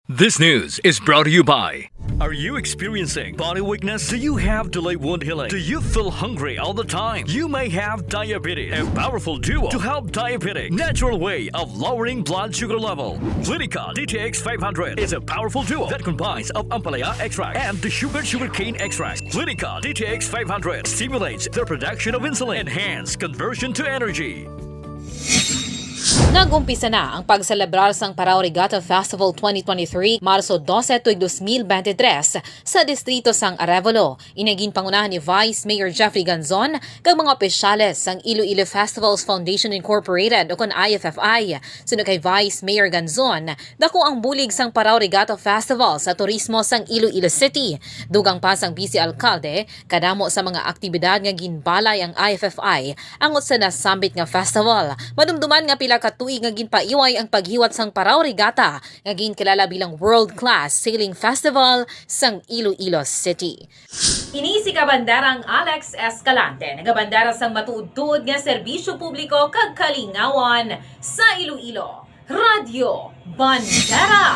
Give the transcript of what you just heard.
This news is brought to you by... Are you experiencing body weakness? Do you have delayed wound healing? Do you feel hungry all the time? You may have diabetes. A powerful duo to help diabetic. Natural way of lowering blood sugar level. Clinica DTX 500 is a powerful duo that combines of ampalaya extract and the sugarcane extract. Clinica DTX 500 stimulates the production of insulin, enhance conversion to energy. Nag-umpisa na ang pagselebrar sang Paraw Regatta Festival 2023 Marso 12 tuig 2023 sa distrito sang Arevalo. Inaging pangunahan ni Vice Mayor Jeffrey Ganzon kag mga opisyales sang Iloilo Festivals Foundation Incorporated o kon IFFI. Sunod kay Vice Mayor Ganzon, dako ang bulig sang Paraw Regatta Festival sa turismo sang Iloilo City. Dugang pa sang Vice Alcalde, kadamo sa mga aktibidad nga ginbalay ang IFFI angot sa nasambit nga festival. Madumduman nga pila ka tuig nga ginpaiway ang paghiwat sang Paraw Regatta nga ginkilala bilang world-class sailing festival sang Iloilo City. Kini si kabandarang Alex Escalante, nagabandara sang matuod-tuod nga serbisyo publiko kag kalingawan sa Iloilo. Radyo Bandera